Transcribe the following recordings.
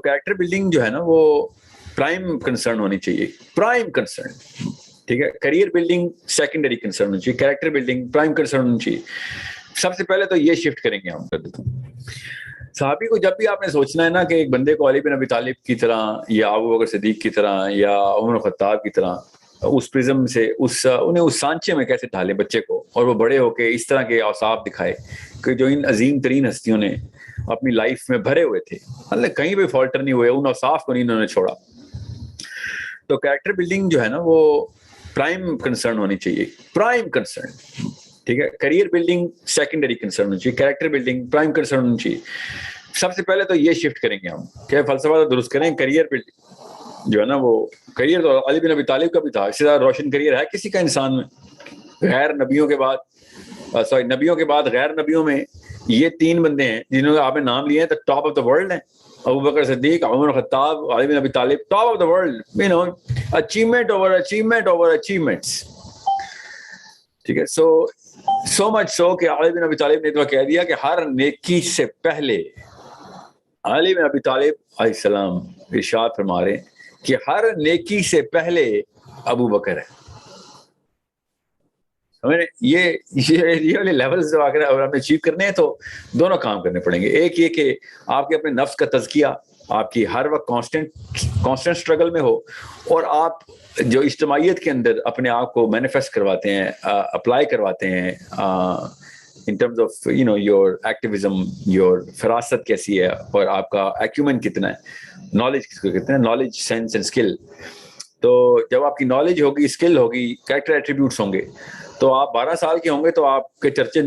Character building جو ہے نا وہ پرائم کنسرن ہونی چاہیے, پرائم کنسرن, ٹھیک ہے. کریئر بلڈنگ سیکنڈری کنسرن ہونی چاہیے, کریکٹر بلڈنگ پرائم کنسرن ہونی چاہیے. سب سے پہلے تو یہ شفٹ کریں گے ہم. کر دیتا ہوں صحابی کو جب بھی آپ نے سوچنا ہے نا کہ ایک بندے کو علی بن ابی طالب کی طرح یا ابو بکر صدیق کی طرح یا عمر خطاب کی طرح اس پرزم سے انہیں اس سانچے میں کیسے ڈھالے بچے کو, اور وہ بڑے ہو کے اس طرح کے اوصاف دکھائے کہ جو ان عظیم ترین ہستیوں نے اپنی لائف میں بھرے ہوئے تھے, مطلب کہیں بھی فالٹر نہیں ہوئے, ان اوصاف کو نہیں انہوں نے چھوڑا. تو کریکٹر بلڈنگ جو ہے نا وہ پرائم کنسرن ہونی چاہیے, پرائم کنسرن, ٹھیک ہے. کریئر بلڈنگ سیکنڈری کنسرن ہونی چاہیے, کریکٹر بلڈنگ پرائم کنسرن ہونی چاہیے. سب سے پہلے تو یہ شفٹ کریں گے ہم کہ فلسفہ تو درست کریں. کریئر بلڈنگ جو ہے نا وہ کریئر تو علی بن ابی طالب کا بھی تھا, اس سے زیادہ روشن کریئر ہے کسی کا انسان میں؟ غیر نبیوں کے بعد نبیوں کے بعد غیر نبیوں میں یہ تین بندے ہیں جنہوں نے آپ نے نام لیے ہیں, تو ٹاپ آف دا ورلڈ ہیں. ابو بکر صدیق, عمر خطاب, علی bin Abi Talib, top of the world, you know, achievement over achievement over achievements, ٹھیک ہے. سو مچ سو کہ علی بن ابی طالب نے تو کہہ دیا کہ ہر نیکی سے پہلے علی بن ابی طالب علیہ السلام ارشاد فرما رہے ہیں کہ ہر نیکی سے پہلے ابو بکر ہے. یہ والے لیولز جو اگر ہمیں اچیو کرنے ہیں تو دونوں کام کرنے پڑیں گے. ایک یہ کہ آپ کے اپنے نفس کا تزکیہ آپ کی ہر وقت کانسٹنٹ اسٹرگل میں ہو, اور آپ جو اجتماعیت کے اندر اپنے آپ کو مینیفیسٹ کرواتے ہیں, اپلائی کرواتے ہیں in terms of your activism, your فراست کیسی ہے اور آپ کا ایکیومن کتنا ہے, نالج کس کو کہتے ہیں, نالج, سینس اینڈ اسکل. تو جب آپ کی نالج ہوگی, اسکل ہوگی, کریکٹر ایٹریبیوٹس ہوں گے, تو آپ 12 سال کے ہوں گے تو آپ کے چرچے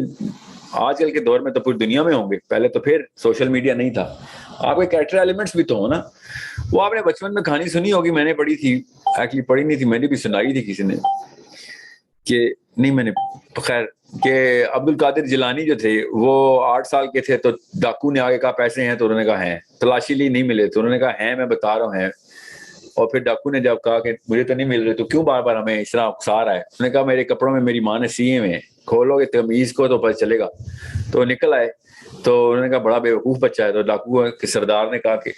آج کل کے دور میں تو پوری دنیا میں ہوں گے. پہلے تو پھر سوشل میڈیا نہیں تھا, آپ کے کریکٹر ایلیمنٹس بھی تو ہو نا. وہ آپ نے بچپن میں کہانی سنی ہوگی, میں نے پڑھی تھی, ایکچولی پڑھی نہیں تھی, میں نے بھی سنائی تھی کسی نے, کہ نہیں میں نے, خیر, کہ عبد القادر جیلانی جو تھے وہ 8 سال کے تھے تو ڈاکو نے آگے کہا پیسے ہیں, تو انہوں نے کہا ہیں. تلاشی لی, نہیں ملے, تو انہوں نے کہا ہیں, میں بتا رہا ہوں ہیں. اور پھر ڈاکو نے جب کہا کہ مجھے تو نہیں مل رہے, تو کیوں بار بار ہمیں اس طرح اکسا رہا ہے؟ انہوں نے کہا میرے کپڑوں میں میری ماں نے سیے ہوئے ہیں, کھولو گے تمیز کو تو پتہ چلے گا. تو نکل آئے, تو انہوں نے کہا بڑا بے وقوف بچہ ہے. تو ڈاکو کے سردار نے کہا کہ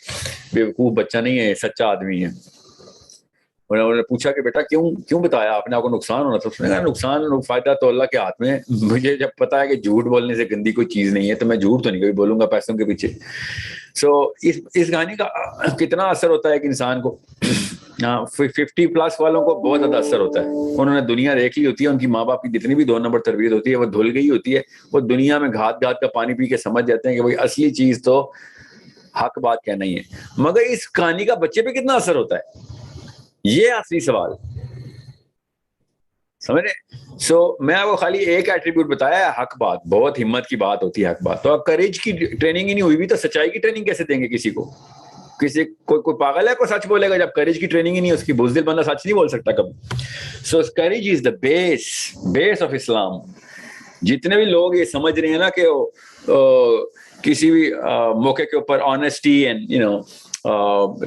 بے وقوف بچہ نہیں ہے, سچا آدمی ہے. انہوں نے پوچھا کہ بیٹا کیوں بتایا آپ نے, آپ کو نقصان ہونا تھا؟ اس نے کہا نقصان فائدہ تو اللہ کے ہاتھ میں ہے, مجھے جب پتا ہے کہ جھوٹ بولنے سے گندی کوئی چیز نہیں ہے تو میں جھوٹ تو نہیں کبھی بولوں گا پیسوں کے پیچھے. اس کہانی کا کتنا اثر ہوتا ہے کہ انسان کو 50+ والوں کو بہت زیادہ اثر ہوتا ہے. انہوں نے دنیا دیکھ لی ہوتی ہے, ان کی ماں باپ کی جتنی بھی 2 نمبر تربیت ہوتی ہے وہ دھل گئی ہوتی ہے, وہ دنیا میں گھات کا پانی پی کے سمجھ جاتے ہیں کہ بھائی اصلی چیز تو حق بات کہنا ہی ہے. مگر اس کہانی کا بچے پہ کتنا اثر ہوتا ہے, یہ اصلی سوال, سمجھ رہے؟ میں آپ کو خالی ایک ایٹریبیوٹ بتایا ہے, حق بات. بہت ہمت کی بات ہوتی ہے حق بات. تو اب کریج کی ٹریننگ ہی نہیں ہوئی بھی تو سچائی کی ٹریننگ کیسے دیں گے کسی کو؟ کوئی پاگل ہے کوئی سچ بولے گا جب کریج کی ٹریننگ ہی نہیں ہے اس کی؟ بزدل بندہ سچ نہیں بول سکتا کبھی. Courage is the base of Islam. جتنے بھی لوگ یہ سمجھ رہے ہیں نا کہ کسی بھی موقع کے اوپر آنیسٹی اینڈ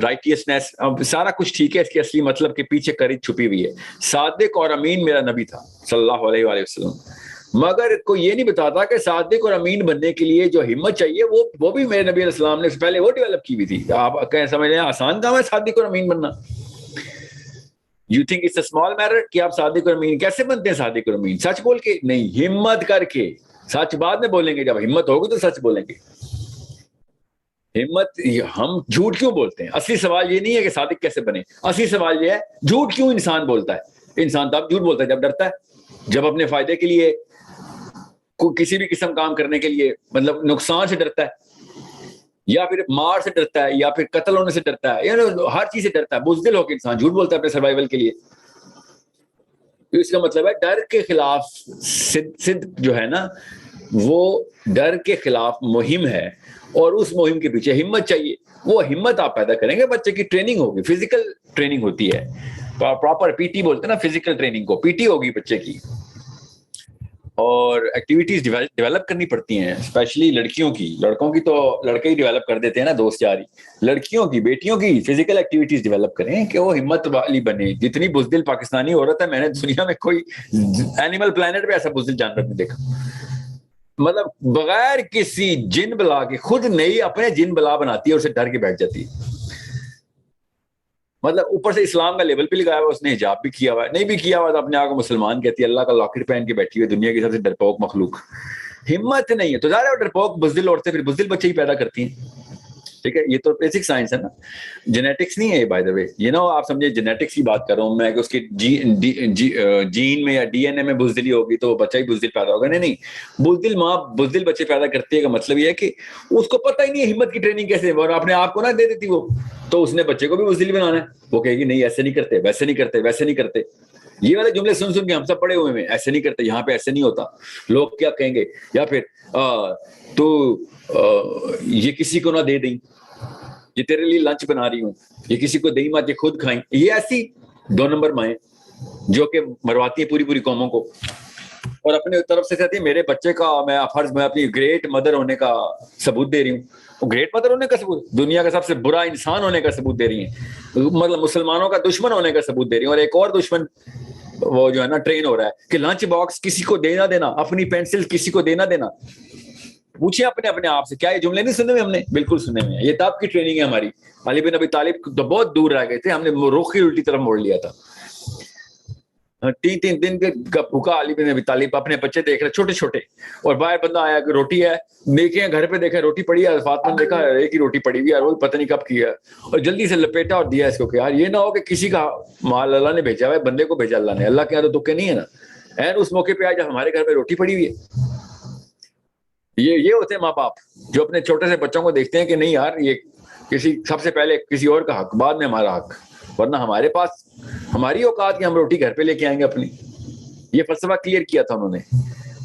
رائٹیسنیس سارا کچھ ٹھیک ہے, اس کے اصلی مطلب کے پیچھے کریج چھپی ہوئی ہے. صادق اور امین میرا نبی تھا صلی اللہ علیہ وآلہ وسلم, مگر کوئی یہ نہیں بتاتا کہ صادق اور امین بننے کے لیے جو ہمت چاہیے وہ بھی میرے نبی علیہ السلام نے پہلے وہ ڈیولپ کی ہوئی تھی. آپ کہیں سمجھ رہے ہیں آسان کام ہے صادق اور امین بننا؟ You think it's a small matter کہ آپ صادق اور امین کیسے بنتے ہیں؟ صادق اور امین سچ بول کے نہیں, ہمت کر کے. سچ بعد میں بولیں گے, جب ہمت ہوگی تو سچ بولیں گے. ہمت, ہم جھوٹ کیوں بولتے ہیں؟ اصلی سوال یہ نہیں ہے کہ صادق کیسے بنے, اصلی سوال یہ ہے جھوٹ کیوں انسان بولتا ہے. انسان تب جھوٹ بولتا ہے جب ڈرتا ہے, جب اپنے فائدے کے لیے کسی بھی قسم کام کرنے کے لیے, مطلب نقصان سے ڈرتا ہے, یا پھر مار سے ڈرتا ہے, یا پھر قتل ہونے سے ڈرتا ہے, یعنی ہر چیز سے ڈرتا ہے. بزدل ہو کے انسان جھوٹ بولتا ہے اپنے سروائیول کے لیے. تو اس کا مطلب ہے ڈر کے خلاف صدق جو ہے نا وہ ڈر کے خلاف مہم ہے, اور اس مہم کے پیچھے ہمت چاہیے. وہ ہمت آپ پیدا کریں گے. بچے کی ٹریننگ ہوگی, فزیکل ٹریننگ ہوتی ہے, پراپر پی ٹی بولتے ہیں نا فزیکل ٹریننگ کو, پی ٹی ہوگی بچے کی, اور ایکٹیویٹیز ڈیولپ کرنی پڑتی ہیں, اسپیشلی لڑکیوں کی. لڑکوں کی تو لڑکے ہی ڈیولپ کر دیتے ہیں نا دوست یاری. لڑکیوں کی, بیٹیوں کی فزیکل ایکٹیویٹیز ڈیولپ کریں کہ وہ ہمت والی بنے. جتنی بزدل پاکستانی عورت ہے, میں نے دنیا میں کوئی اینیمل پلانٹ پہ ایسا بزدل جانور نہیں دیکھا. مطلب بغیر کسی جن بلا کے خود نہیں اپنے جن بلا بناتی ہے اور اسے ڈر کے بیٹھ جاتی ہے. مطلب اوپر سے اسلام کا لیبل بھی لگایا ہوا، اس نے حجاب بھی کیا ہوا ہے، نہیں بھی کیا ہوا تو اپنے آپ کو مسلمان کہتی ہے، اللہ کا لاکٹ پہن کے بیٹھی ہوئی دنیا کی سب سے ڈرپوک مخلوق. ہمت نہیں ہے تو ظاہر ہے ڈرپوک بزدل عورتیں پھر بزدل بچے ہی پیدا کرتی ہیں. ٹھیک ہے، یہ تو بیسک سائنس ہے نا، جینیٹکس نہیں ہے یہ بائی دا وے. یہ نا آپ سمجھے جینیٹکس کی بات کر رہا ہوں میں کہ اس کی جین میں یا ڈی این اے میں بزدلی ہوگی تو بچہ ہی بزدل پیدا ہوگا. نہیں، بزدل ماں بزدل بچے پیدا کرتی ہے کا مطلب یہ ہے کہ اس کو پتہ ہی نہیں ہے ہمت کی ٹریننگ کیسے، اور اپنے آپ کو نہ دے دیتی وہ، تو اس نے بچے کو بھی بزدل بنانا ہے. وہ کہے گی نہیں ایسے نہیں کرتے، ویسے نہیں کرتے، ویسے نہیں کرتے. یہ والے جملے سن سن کے ہم سب پڑے ہوئے ہیں، ایسے نہیں کرتے، یہاں پہ ایسے نہیں ہوتا، لوگ کیا کہیں گے، یا پھر تو یہ کسی کو نہ دے دیں، یہ تیرے لیے لنچ بنا رہی ہوں، یہ کسی کو دیں مت، یہ خود کھائیں. یہ ایسی 2 نمبر مائیں جو کہ مرواتی ہیں پوری پوری قوموں کو، اور اپنے طرف سے کہتی ہے میرے بچے کا میں فرض میں اپنی گریٹ مدر ہونے کا ثبوت دے رہی ہوں. وہ گریٹ مدر ہونے کا ثبوت، دنیا کا سب سے برا انسان ہونے کا ثبوت دے رہی ہیں، مطلب مسلمانوں کا دشمن ہونے کا ثبوت دے رہی ہیں. اور ایک اور دشمن وہ جو ہے نا ٹرین ہو رہا ہے کہ لنچ باکس کسی کو دینا دینا، اپنی پینسل کسی کو دینا دینا. پوچھیں اپنے آپ سے، کیا یہ جملے نہیں سنے ہوئے ہم نے؟ بالکل سنے ہوئے ہیں. یہ تب کی ٹریننگ ہے ہماری. علی بن ابی طالب تو بہت دور رہ گئے تھے، ہم نے رخ ہی الٹی طرف موڑ لیا تھا. 3 دن کا بھوکا علی بن ابی طالب، اپنے بچے دیکھ رہے چھوٹے چھوٹے، اور باہر بندہ آیا کہ روٹی ہے، دیکھیں گھر پہ دیکھا روٹی پڑی ہے، فاطمہ نے دیکھا ایک ہی روٹی پڑی ہوئی ہے، وہ پتہ نہیں کب کی ہے، اور جلدی سے لپیٹا اور دیا اس کو کہ یار یہ نہ ہو کہ کسی کا مال اللہ نے بھیجا ہے، بندے کو بھیجا اللہ نے، اللہ کے یہاں تو تکے نہیں ہے نا. این اس موقع پہ آج جب ہمارے گھر پہ روٹی پڑی ہوئی ہے. یہ ہوتے ہیں ماں باپ جو اپنے چھوٹے سے بچوں کو دیکھتے ہیں کہ نہیں یار یہ کسی سب سے پہلے کسی اور کا حق، بعد میں ہمارا حق، ورنہ ہمارے پاس ہماری اوقات کہ ہم روٹی گھر پہ لے کے آئیں گے اپنی. یہ فلسفہ کلیئر کیا تھا انہوں نے.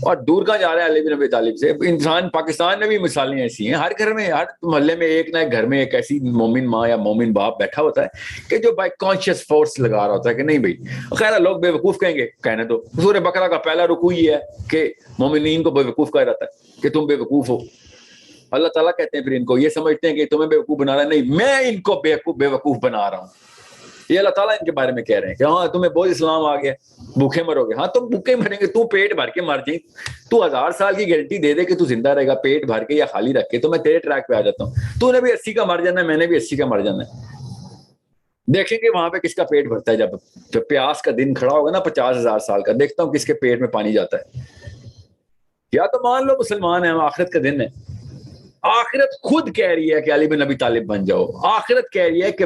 اور دور کا جا رہا ہے علی بن ابی طالب سے. انسان پاکستان میں بھی مثالیں ایسی ہیں، ہر گھر میں ہر محلے میں ایک نہ ایک گھر میں ایک ایسی مومن ماں یا مومن باپ بیٹھا ہوتا ہے کہ جو بائی کانشیس فورس لگا رہا ہوتا ہے کہ نہیں بھائی. خیر لوگ بے وقوف کہیں گے، کہنے دو. سورہ بقرہ کا پہلا رکوع یہ ہے کہ مومنین کو بے وقوف کہا جاتا ہے کہ تم بے وقوف ہو. اللہ تعالیٰ کہتے ہیں پھر ان کو، یہ سمجھتے ہیں کہ تمہیں بے وقوف بنا رہا ہے، نہیں میں ان کو بے وقوف بنا رہا ہوں. یہ اللہ تعالیٰ ان کے بارے میں کہہ رہے ہیں کہ ہاں تمہیں بہت اسلام آ گیا، بھوکے مرو گے. ہاں تم بھوکے مریں گے، تو پیٹ بھر کے مر جائیں، تو 1000 سال کی گارنٹی دے دے کہ تو زندہ رہے گا پیٹ بھر کے یا خالی رکھ کے، تو میں تیرے ٹریک پہ آ جاتا ہوں. تو نے بھی 80 کا مر جانا ہے، میں نے بھی 80 کا مر جانا ہے. دیکھیں گے وہاں پہ کس کا پیٹ بھرتا ہے. جب پیاس کا دن کھڑا ہوگا نا 50,000 سال کا، دیکھتا ہوں کس کے پیٹ میں پانی جاتا ہے. یا تو مان لو مسلمان ہیں، آخرت کا دن ہے. آخرت خود کہہ رہی ہے کہ علی بن ابی طالب بن جاؤ. آخرت کہہ رہی ہے کہ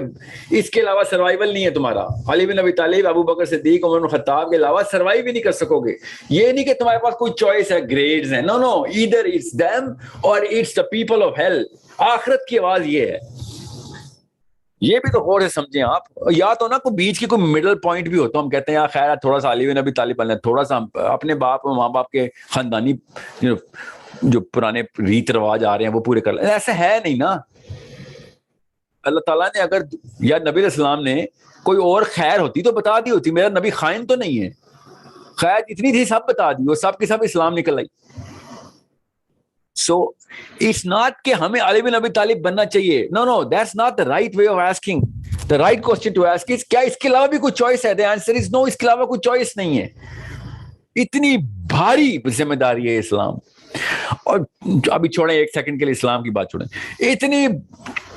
اس کے علاوہ سروائیول نہیں ہے تمہارا. علی بن ابی طالب، ابو بکر صدیق، عمر بن خطاب کے علاوہ سروائیو بھی نہیں کر سکو گے. یہ نہیں کہ تمہارے پاس کوئی چوائس ہے، گریڈز ہیں. نو ایدر اٹس them اور it's the people of hell. آخرت کی آواز یہ ہے. یہ بھی تو غور سے سمجھیں آپ. یا تو نا کوئی بیچ کی کوئی مڈل پوائنٹ بھی ہو تو ہم کہتے ہیں خیر تھوڑا سا علی بن ابی طالب بننا، تھوڑا سا اپنے باپ اور ماں باپ کے خاندانی جو پرانے ریت رواج آ رہے ہیں وہ پورے کر لیں. ایسا ہے نہیں نا. اللہ تعالیٰ نے اگر یا نبی علیہ السلام نے کوئی اور خیر ہوتی تو بتا دی ہوتی. میرا نبی خائن تو نہیں ہے، خیر اتنی تھی سب بتا دی، وہ سب کے سب اسلام نکل آئی. So it's not کہ ہمیں علی بن ابی طالب بننا چاہیے. No, that's not the right way of asking. The right question to ask is کیا اس کے علاوہ بھی کوئی چوائس ہے؟ The answer is no. اس کے علاوہ کوئی چوائس نہیں ہے. اتنی بھاری ذمہ داری ہے اسلام. اور ابھی چھوڑیں ایک سیکنڈ کے لیے اسلام کی بات چھوڑیں. اتنی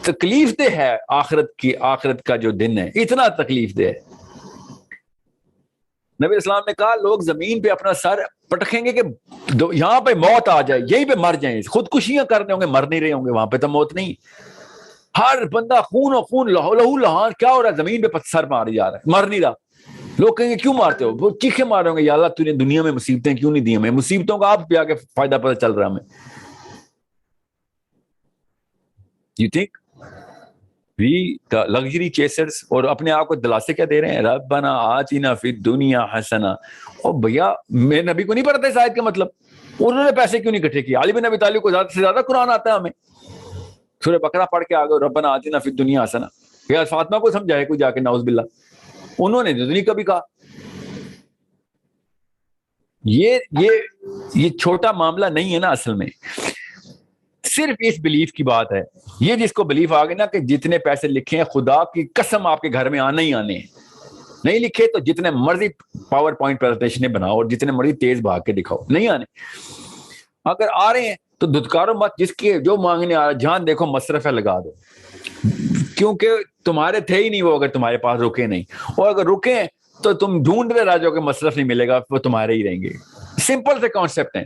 تکلیف دہ ہے آخرت کا جو دن ہے، اتنا تکلیف دہ ہے. نبی اسلام نے کہا لوگ زمین پہ اپنا سر پٹکیں گے کہ یہاں پہ موت آ جائے، یہیں پہ مر جائیں. خودکشیاں کر رہے ہوں گے، مر نہیں رہے ہوں گے، وہاں پہ تو موت نہیں. ہر بندہ خون و خون، لہو لہان کیا ہو رہا ہے، زمین پہ سر مار جا رہا ہے، مر نہیں رہا. لوگ کہیں گے کیوں مارتے ہو؟ وہ چیخے مار رہے ہوں گے یا اللہ تو نے دنیا میں مصیبتیں کیوں نہیں دی ہمیں؟ مصیبتوں کا آپ پہ آ کے فائدہ پتہ چل رہا ہے ہمیں. You think we the luxury chasers اور اپنے آپ کو دلاسے کیا دے رہے ہیں؟ ربنا آتنا فی الدنیا حسنہ. اور بھیا میں نبی کو نہیں پڑھتا اس آیت کا مطلب. انہوں نے پیسے کیوں نہیں اکٹھے کیے؟ علی بن ابی طالب کو زیادہ سے زیادہ قرآن آتا ہے ہمیں. سورہ بقرہ پڑھ کے آگے ربنا آتنا فی الدنیا حسنہ. یا فاطمہ کو سمجھائے کوئی جا کے نعوذ باللہ. انہوں نے نہیں کبھی کہا. یہ چھوٹا معاملہ نہیں ہے نا اصل میں. صرف اس بلیف کی بات ہے. یہ جس کو بلیف آ گئی نا کہ جتنے پیسے لکھے ہیں خدا کی قسم آپ کے گھر میں آنے ہی آنے ہیں. نہیں لکھے تو جتنے مرضی پاور پوائنٹ پریزنٹیشن بناؤ اور جتنے مرضی تیز بھاگ کے دکھاؤ، نہیں آنے. اگر آ رہے ہیں تو دھتکارو مت. جس کے جو مانگنے آ رہا ہے، جہاں دیکھو مصرف ہے لگا دو. کیونکہ تمہارے تھے ہی نہیں وہ اگر تمہارے پاس رکے نہیں, اور اگر رکیں تو تم ڈھونڈتے رہ جاؤ کہ مصرف نہیں ملے گا, وہ تمہارے ہی رہیں گے. سمپل سے کانسیپٹ ہیں.